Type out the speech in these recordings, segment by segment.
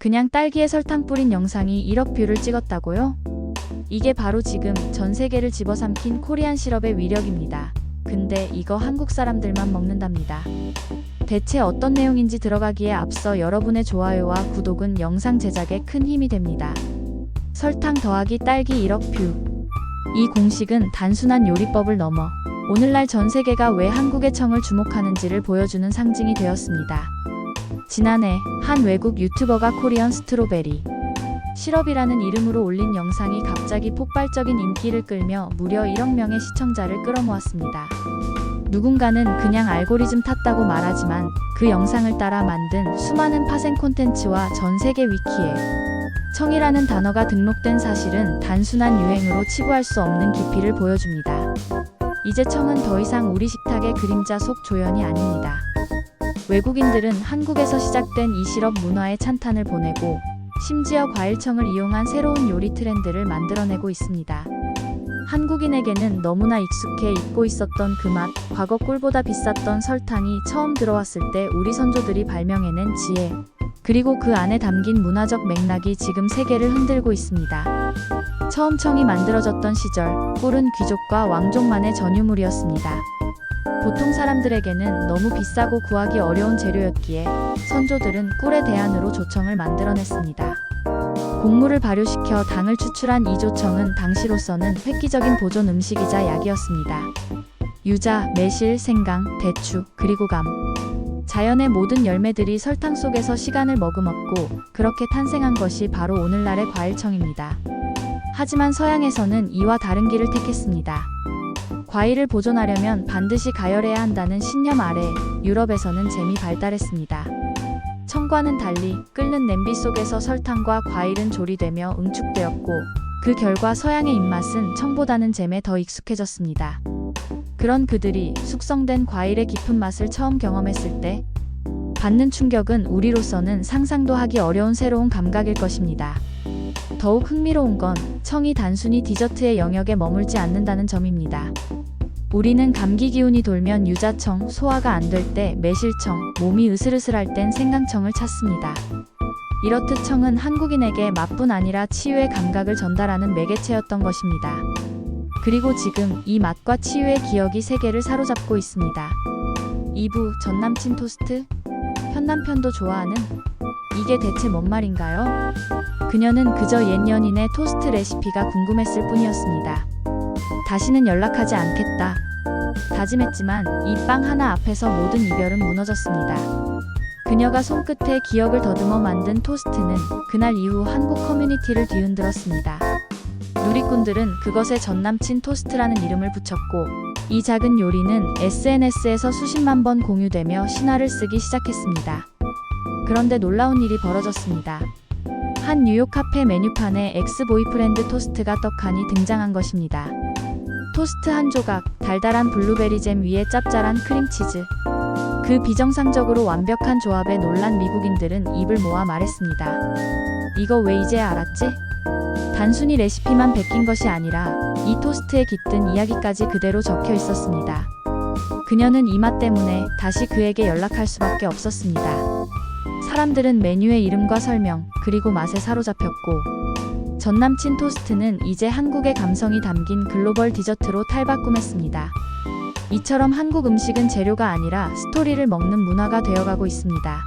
그냥 딸기에 설탕 뿌린 영상이 1억 뷰를 찍었다고요? 이게 바로 지금 전 세계를 집어삼킨 코리안 시럽의 위력입니다. 근데 이거 한국 사람들만 먹는답니다. 대체 어떤 내용인지 들어가기에 앞서 여러분의 좋아요와 구독은 영상 제작에 큰 힘이 됩니다. 설탕 더하기 딸기 1억 뷰. 이 공식은 단순한 요리법을 넘어 오늘날 전 세계가 왜 한국의 청을 주목하는지를 보여주는 상징이 되었습니다. 지난해 한 외국 유튜버가 코리안 스트로베리 시럽이라는 이름으로 올린 영상이 갑자기 폭발적인 인기를 끌며 무려 1억 명의 시청자를 끌어모았습니다. 누군가는 그냥 알고리즘 탔다고 말하지만 그 영상을 따라 만든 수많은 파생 콘텐츠와 전 세계 위키에 청이라는 단어가 등록된 사실은 단순한 유행으로 치부할 수 없는 깊이를 보여줍니다. 이제 청은 더 이상 우리 식탁의 그림자 속 조연이 아닙니다. 외국인들은 한국에서 시작된 이 시럽 문화에 찬탄을 보내고 심지어 과일청을 이용한 새로운 요리 트렌드를 만들어내고 있습니다. 한국인에게는 너무나 익숙해 잊고 있었던 그 맛, 과거 꿀보다 비쌌던 설탕이 처음 들어왔을 때 우리 선조들이 발명해낸 지혜, 그리고 그 안에 담긴 문화적 맥락이 지금 세계를 흔들고 있습니다. 처음 청이 만들어졌던 시절, 꿀은 귀족과 왕족만의 전유물이었습니다. 보통 사람들에게는 너무 비싸고 구하기 어려운 재료였기에 선조들은 꿀의 대안으로 조청을 만들어냈습니다. 곡물을 발효시켜 당을 추출한 이 조청은 당시로서는 획기적인 보존 음식이자 약이었습니다. 유자, 매실, 생강, 대추, 그리고 감. 자연의 모든 열매들이 설탕 속에서 시간을 머금었고 그렇게 탄생한 것이 바로 오늘날의 과일청입니다. 하지만 서양에서는 이와 다른 길을 택했습니다. 과일을 보존하려면 반드시 가열해야 한다는 신념 아래 유럽에서는 잼이 발달했습니다. 청과는 달리 끓는 냄비 속에서 설탕과 과일은 조리되며 응축되었고 그 결과 서양의 입맛은 청보다는 잼에 더 익숙해졌습니다. 그런 그들이 숙성된 과일의 깊은 맛을 처음 경험했을 때 받는 충격은 우리로서는 상상도 하기 어려운 새로운 감각일 것입니다. 더욱 흥미로운 건 청이 단순히 디저트의 영역에 머물지 않는다는 점입니다. 우리는 감기 기운이 돌면 유자청, 소화가 안 될 때 매실청, 몸이 으슬으슬할 땐 생강청을 찾습니다. 이렇듯 청은 한국인에게 맛뿐 아니라 치유의 감각을 전달하는 매개체였던 것입니다. 그리고 지금 이 맛과 치유의 기억이 세계를 사로잡고 있습니다. 2부 전남친 토스트? 현남편도 좋아하는? 이게 대체 뭔 말인가요? 그녀는 그저 옛 연인의 토스트 레시피가 궁금했을 뿐이었습니다. 다시는 연락하지 않겠다 다짐했지만 이 빵 하나 앞에서 모든 이별은 무너졌습니다. 그녀가 손끝에 기억을 더듬어 만든 토스트는 그날 이후 한국 커뮤니티를 뒤흔들었습니다. 누리꾼들은 그것에 전남친 토스트라는 이름을 붙였고 이 작은 요리는 SNS에서 수십만 번 공유되며 신화를 쓰기 시작했습니다. 그런데 놀라운 일이 벌어졌습니다. 한 뉴욕 카페 메뉴판에 엑스 보이프렌드 토스트가 떡하니 등장한 것입니다. 토스트 한 조각, 달달한 블루베리 잼 위에 짭짤한 크림치즈. 그 비정상적으로 완벽한 조합에 놀란 미국인들은 입을 모아 말했습니다. 이거 왜 이제 알았지? 단순히 레시피만 베낀 것이 아니라 이 토스트에 깃든 이야기까지 그대로 적혀 있었습니다. 그녀는 이 맛 때문에 다시 그에게 연락할 수밖에 없었습니다. 사람들은 메뉴의 이름과 설명, 그리고 맛에 사로잡혔고 전남친 토스트는 이제 한국의 감성이 담긴 글로벌 디저트로 탈바꿈했습니다. 이처럼 한국 음식은 재료가 아니라 스토리를 먹는 문화가 되어가고 있습니다.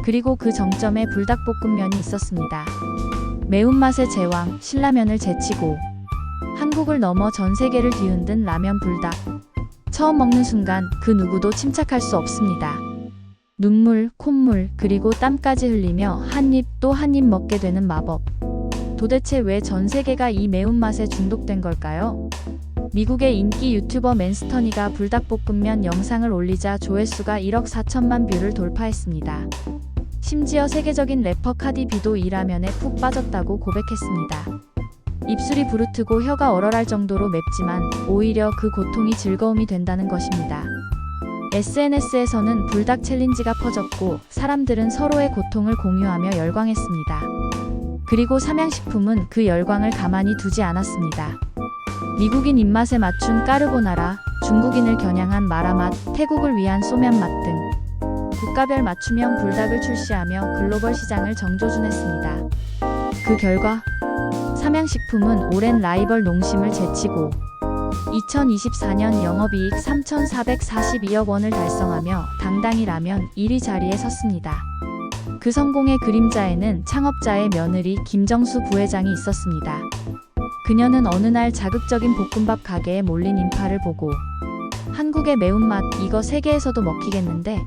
그리고 그 정점에 불닭볶음면이 있었습니다. 매운맛의 제왕, 신라면을 제치고 한국을 넘어 전 세계를 뒤흔든 라면 불닭. 처음 먹는 순간 그 누구도 침착할 수 없습니다. 눈물, 콧물, 그리고 땀까지 흘리며 한 입 또 한 입 먹게 되는 마법. 도대체 왜 전 세계가 이 매운맛에 중독된 걸까요? 미국의 인기 유튜버 맨스터니가 불닭볶음면 영상을 올리자 조회수가 1억 4천만 뷰를 돌파했습니다. 심지어 세계적인 래퍼 카디 B도 이 라면에 푹 빠졌다고 고백했습니다. 입술이 부르트고 혀가 얼얼할 정도로 맵지만 오히려 그 고통이 즐거움이 된다는 것입니다. SNS에서는 불닭 챌린지가 퍼졌고 사람들은 서로의 고통을 공유하며 열광했습니다. 그리고 삼양식품은 그 열광을 가만히 두지 않았습니다. 미국인 입맛에 맞춘 까르보나라, 중국인을 겨냥한 마라맛, 태국을 위한 소면맛 등 국가별 맞춤형 불닭을 출시하며 글로벌 시장을 정조준했습니다. 그 결과 삼양식품은 오랜 라이벌 농심을 제치고 2024년 영업이익 3,442억 원을 달성하며 당당히 라면 1위 자리에 섰습니다. 그 성공의 그림자에는 창업자의 며느리 김정수 부회장이 있었습니다. 그녀는 어느 날 자극적인 볶음밥 가게에 몰린 인파를 보고 한국의 매운맛 이거 세계에서도 먹히겠는데?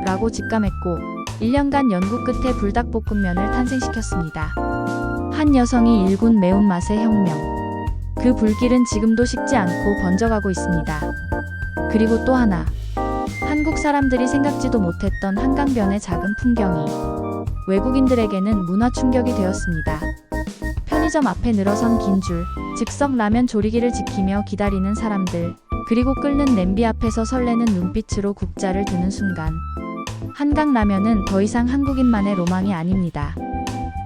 라고 직감했고 1년간 연구 끝에 불닭볶음면을 탄생시켰습니다. 한 여성이 일군 매운맛의 혁명. 그 불길은 지금도 식지 않고 번져가고 있습니다. 그리고 또 하나. 한국 사람들이 생각지도 못했던 한강변의 작은 풍경이 외국인들에게는 문화 충격이 되었습니다. 편의점 앞에 늘어선 긴 줄, 즉석 라면 조리기를 지키며 기다리는 사람들, 그리고 끓는 냄비 앞에서 설레는 눈빛으로 국자를 드는 순간 한강 라면은 더 이상 한국인만의 로망이 아닙니다.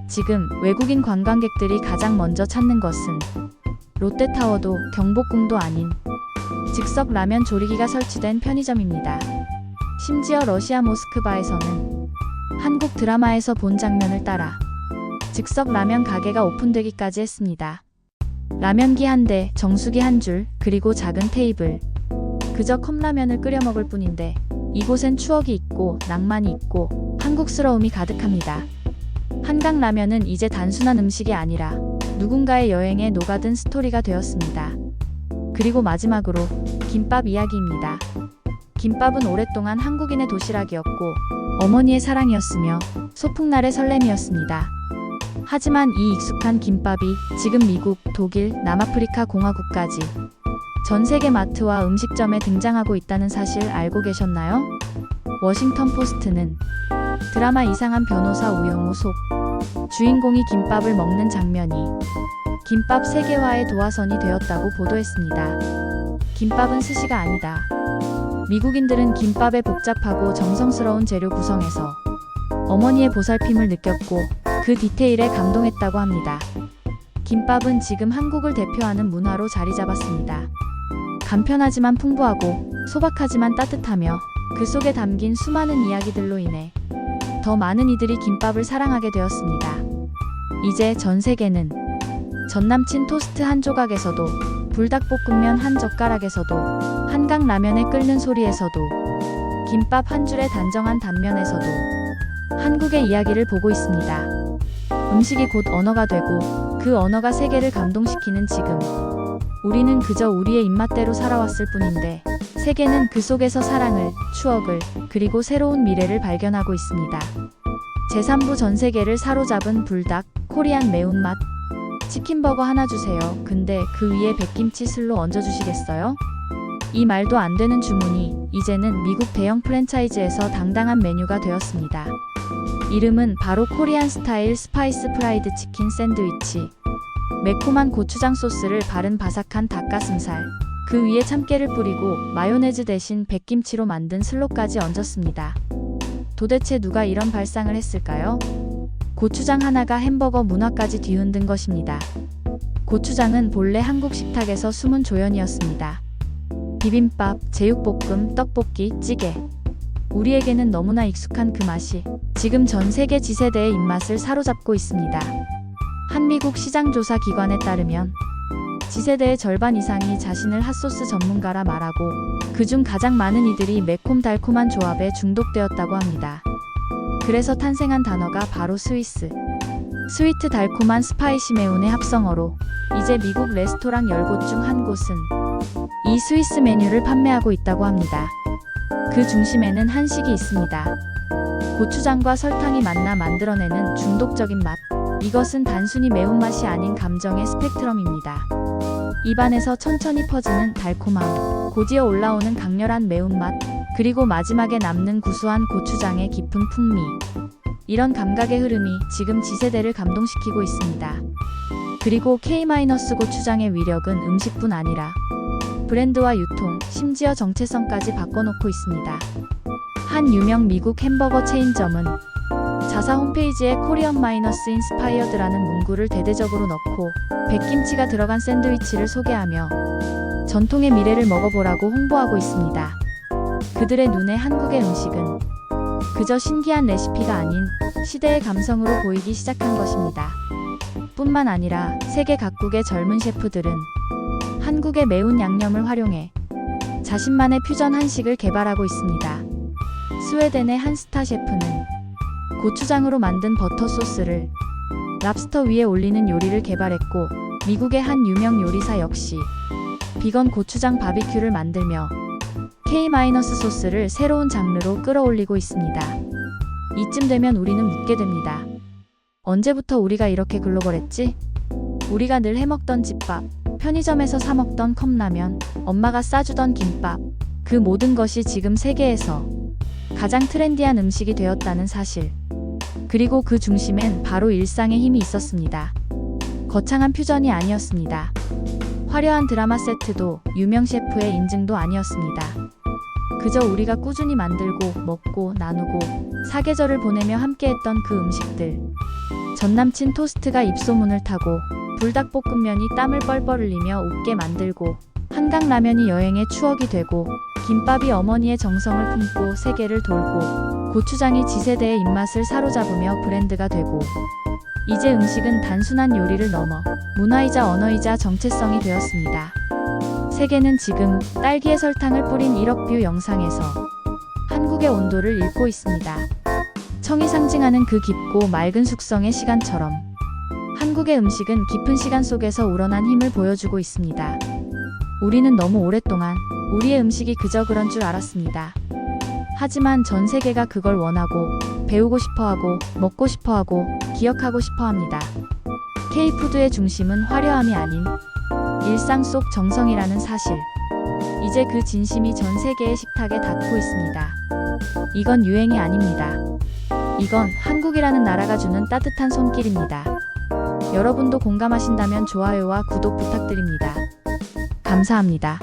지금 외국인 관광객들이 가장 먼저 찾는 것은 롯데타워도 경복궁도 아닌 즉석 라면 조리기가 설치된 편의점입니다. 심지어 러시아 모스크바에서는 한국 드라마에서 본 장면을 따라 즉석 라면 가게가 오픈되기까지 했습니다. 라면기 한 대, 정수기 한 줄, 그리고 작은 테이블. 그저 컵라면을 끓여 먹을 뿐인데 이곳엔 추억이 있고 낭만이 있고 한국스러움이 가득합니다. 한강 라면은 이제 단순한 음식이 아니라 누군가의 여행에 녹아든 스토리가 되었습니다. 그리고 마지막으로 김밥 이야기입니다. 김밥은 오랫동안 한국인의 도시락이었고 어머니의 사랑이었으며 소풍날의 설렘이었습니다. 하지만 이 익숙한 김밥이 지금 미국, 독일, 남아프리카 공화국까지 전 세계 마트와 음식점에 등장하고 있다는 사실 알고 계셨나요? 워싱턴 포스트는 드라마 이상한 변호사 우영우 속 주인공이 김밥을 먹는 장면이 김밥 세계화의 도화선이 되었다고 보도했습니다. 김밥은 스시가 아니다. 미국인들은 김밥의 복잡하고 정성스러운 재료 구성에서 어머니의 보살핌을 느꼈고 그 디테일에 감동했다고 합니다. 김밥은 지금 한국을 대표하는 문화로 자리 잡았습니다. 간편하지만 풍부하고 소박하지만 따뜻하며 그 속에 담긴 수많은 이야기들로 인해 더 많은 이들이 김밥을 사랑하게 되었습니다. 이제 전 세계는 전남친 토스트 한 조각에서도 불닭볶음면 한 젓가락에서도 한강 라면의 끓는 소리에서도 김밥 한 줄의 단정한 단면에서도 한국의 이야기를 보고 있습니다. 음식이 곧 언어가 되고 그 언어가 세계를 감동시키는 지금 우리는 그저 우리의 입맛대로 살아왔을 뿐인데 세계는 그 속에서 사랑을, 추억을, 그리고 새로운 미래를 발견하고 있습니다. 제3부 전 세계를 사로잡은 불닭, 코리안 매운맛. 치킨버거 하나 주세요. 근데 그 위에 백김치 슬로 얹어주시겠어요? 이 말도 안 되는 주문이 이제는 미국 대형 프랜차이즈에서 당당한 메뉴가 되었습니다. 이름은 바로 코리안 스타일 스파이스 프라이드 치킨 샌드위치. 매콤한 고추장 소스를 바른 바삭한 닭가슴살, 그 위에 참깨를 뿌리고 마요네즈 대신 백김치로 만든 슬로까지 얹었습니다. 도대체 누가 이런 발상을 했을까요? 고추장 하나가 햄버거 문화까지 뒤흔든 것입니다. 고추장은 본래 한국 식탁에서 숨은 조연이었습니다. 비빔밥, 제육볶음, 떡볶이, 찌개. 우리에게는 너무나 익숙한 그 맛이 지금 전 세계 Z세대의 입맛을 사로잡고 있습니다. 한 미국 시장조사 기관에 따르면 Z세대의 절반 이상이 자신을 핫소스 전문가라 말하고 그중 가장 많은 이들이 매콤달콤한 조합에 중독되었다고 합니다. 그래서 탄생한 단어가 바로 스위스. 스위트 달콤한 스파이시 매운의 합성어로 이제 미국 레스토랑 10곳 중 한 곳은 이 스위스 메뉴를 판매하고 있다고 합니다. 그 중심에는 한식이 있습니다. 고추장과 설탕이 만나 만들어내는 중독적인 맛. 이것은 단순히 매운맛이 아닌 감정의 스펙트럼입니다. 입안에서 천천히 퍼지는 달콤함, 곧이어 올라오는 강렬한 매운맛, 그리고 마지막에 남는 구수한 고추장의 깊은 풍미. 이런 감각의 흐름이 지금 Z세대를 감동시키고 있습니다. 그리고 K-고추장의 위력은 음식뿐 아니라 브랜드와 유통, 심지어 정체성까지 바꿔놓고 있습니다. 한 유명 미국 햄버거 체인점은 자사 홈페이지에 코리언 마이너스 인스파이어드라는 문구를 대대적으로 넣고 백김치가 들어간 샌드위치를 소개하며 전통의 미래를 먹어보라고 홍보하고 있습니다. 그들의 눈에 한국의 음식은 그저 신기한 레시피가 아닌 시대의 감성으로 보이기 시작한 것입니다. 뿐만 아니라 세계 각국의 젊은 셰프들은 한국의 매운 양념을 활용해 자신만의 퓨전 한식을 개발하고 있습니다. 스웨덴의 한 스타 셰프는 고추장으로 만든 버터 소스를 랍스터 위에 올리는 요리를 개발했고, 미국의 한 유명 요리사 역시 비건 고추장 바비큐를 만들며 K- 소스를 새로운 장르로 끌어올리고 있습니다. 이쯤 되면 우리는 묻게 됩니다. 언제부터 우리가 이렇게 글로벌했지? 우리가 늘 해먹던 집밥, 편의점에서 사 먹던 컵라면, 엄마가 싸주던 김밥, 그 모든 것이 지금 세계에서 가장 트렌디한 음식이 되었다는 사실. 그리고 그 중심엔 바로 일상의 힘이 있었습니다. 거창한 퓨전이 아니었습니다. 화려한 드라마 세트도 유명 셰프의 인증도 아니었습니다. 그저 우리가 꾸준히 만들고 먹고 나누고 사계절을 보내며 함께했던 그 음식들. 전남친 토스트가 입소문을 타고 불닭볶음면이 땀을 뻘뻘 흘리며 웃게 만들고, 한강라면이 여행의 추억이 되고, 김밥이 어머니의 정성을 품고 세계를 돌고, 고추장이 지세대의 입맛을 사로잡으며 브랜드가 되고, 이제 음식은 단순한 요리를 넘어 문화이자 언어이자 정체성이 되었습니다. 세계는 지금 딸기에 설탕을 뿌린 1억 뷰 영상에서 한국의 온도를 읽고 있습니다. 청이 상징하는 그 깊고 맑은 숙성의 시간처럼 한국의 음식은 깊은 시간 속에서 우러난 힘을 보여주고 있습니다. 우리는 너무 오랫동안 우리의 음식이 그저 그런 줄 알았습니다. 하지만 전 세계가 그걸 원하고, 배우고 싶어하고, 먹고 싶어하고, 기억하고 싶어합니다. K-푸드의 중심은 화려함이 아닌 일상 속 정성이라는 사실. 이제 그 진심이 전 세계의 식탁에 닿고 있습니다. 이건 유행이 아닙니다. 이건 한국이라는 나라가 주는 따뜻한 손길입니다. 여러분도 공감하신다면 좋아요와 구독 부탁드립니다. 감사합니다.